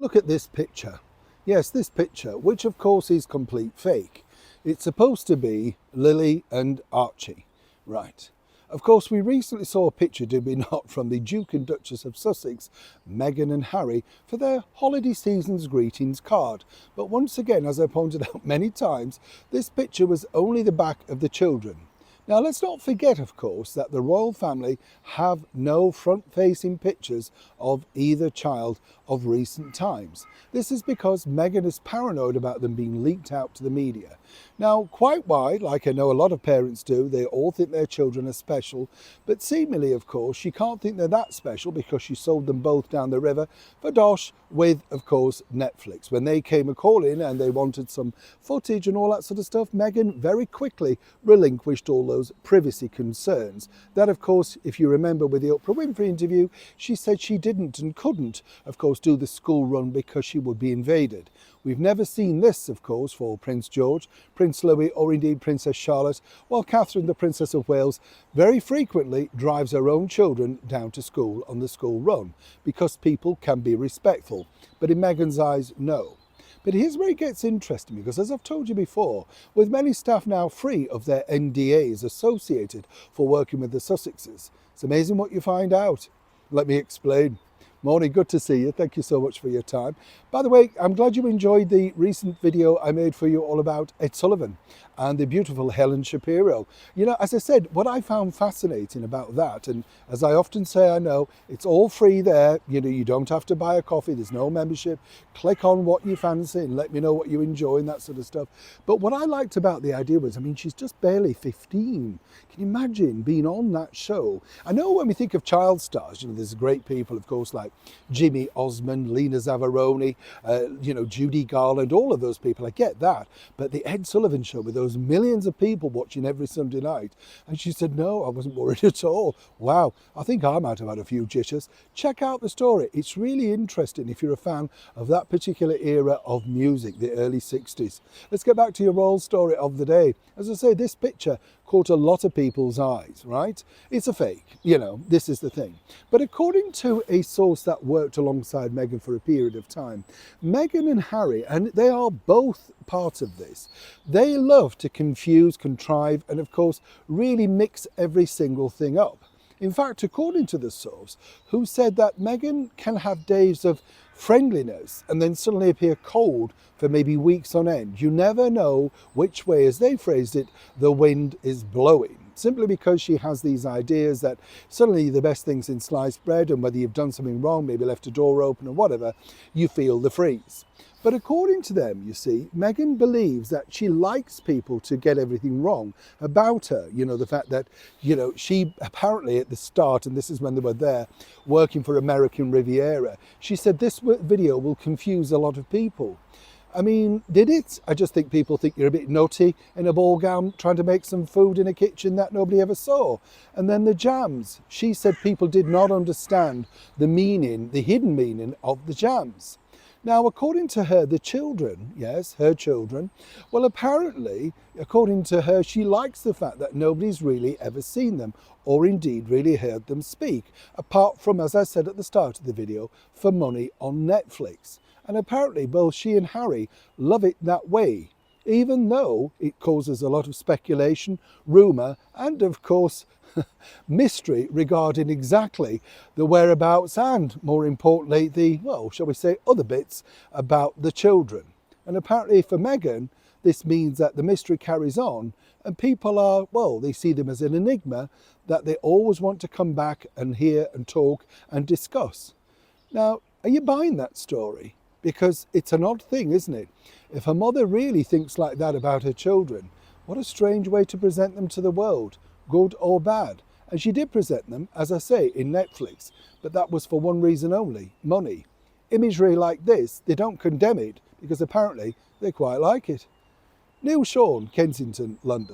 Look at this picture. Yes, this picture, which of course is complete fake. It's supposed to be Lily and Archie. Right. Of course, we recently saw a picture, did we not, from the Duke and Duchess of Sussex, Meghan and Harry, for their holiday season's greetings card. But once again, as I pointed out many times, this picture was only the back of the children. Now, let's not forget, of course, that the royal family have no front-facing pictures of either child of recent times. This is because Meghan is paranoid about them being leaked out to the media. Now, quite why, like I know a lot of parents do, they all think their children are special, but seemingly, of course, she can't think they're that special because she sold them both down the river for dosh with, of course, Netflix. When they came a-calling and they wanted some footage and all that sort of stuff, Meghan very quickly relinquished all those privacy concerns. That, of course, if you remember with the Oprah Winfrey interview, she said she didn't and couldn't, of course, do the school run because she would be invaded. We've never seen this, of course, for Prince George, Prince Louis, or indeed Princess Charlotte, while Catherine, the Princess of Wales, very frequently drives her own children down to school on the school run because people can be respectful. But in Meghan's eyes, no. But here's where it gets interesting, because as I've told you before, with many staff now free of their NDAs associated for working with the Sussexes, it's amazing what you find out. Let me explain. Morning, good to see you. Thank you so much for your time. By the way, I'm glad you enjoyed the recent video I made for you all about Ed Sullivan and the beautiful Helen Shapiro. You know, as I said, what I found fascinating about that, and as I often say, I know, it's all free there. You know, you don't have to buy a coffee. There's no membership. Click on what you fancy and let me know what you enjoy and that sort of stuff. But what I liked about the idea was, I mean, she's just barely 15. Can you imagine being on that show? I know when we think of child stars, you know, there's great people, of course, like Jimmy Osmond, Lena Zavaroni, you know, Judy Garland, all of those people. I get that. But the Ed Sullivan Show with those millions of people watching every Sunday night. And she said, no, I wasn't worried at all. Wow, I think I might have had a few jitters. Check out the story. It's really interesting if you're a fan of that particular era of music, the early 60s. Let's get back to your royal story of the day. As I say, this picture caught a lot of people's eyes, right? It's a fake, you know, this is the thing. But according to a source that worked alongside Meghan for a period of time, Meghan and Harry, and they are both part of this, they love to confuse, contrive, and of course, really mix every single thing up. In fact, according to the source, who said that Meghan can have days of friendliness and then suddenly appear cold for maybe weeks on end. You never know which way, as they phrased it, the wind is blowing. Simply because she has these ideas that suddenly the best things in sliced bread, and whether you've done something wrong, maybe left a door open or whatever, you feel the freeze. But according to them, you see, Meghan believes that she likes people to get everything wrong about her. You know, the fact that, you know, she apparently at the start, and this is when they were there, working for American Riviera, she said this video will confuse a lot of people. I mean, did it? I just think people think you're a bit nutty in a ball gown trying to make some food in a kitchen that nobody ever saw. And then the jams. She said people did not understand the meaning, the hidden meaning of the jams. Now, according to her, the children, yes, her children, well, apparently, according to her, she likes the fact that nobody's really ever seen them or indeed really heard them speak, apart from, as I said at the start of the video, for money on Netflix. And apparently both she and Harry love it that way, even though it causes a lot of speculation, rumour, and of course, mystery regarding exactly the whereabouts and, more importantly, the, well, shall we say, other bits about the children. And apparently for Meghan, this means that the mystery carries on and people are, well, they see them as an enigma that they always want to come back and hear and talk and discuss. Now, are you buying that story? Because it's an odd thing, isn't it? If a mother really thinks like that about her children, what a strange way to present them to the world, good or bad. And she did present them, as I say, in Netflix, but that was for one reason only, money. Imagery like this, they don't condemn it because apparently they quite like it. Neil Sean, Kensington, London.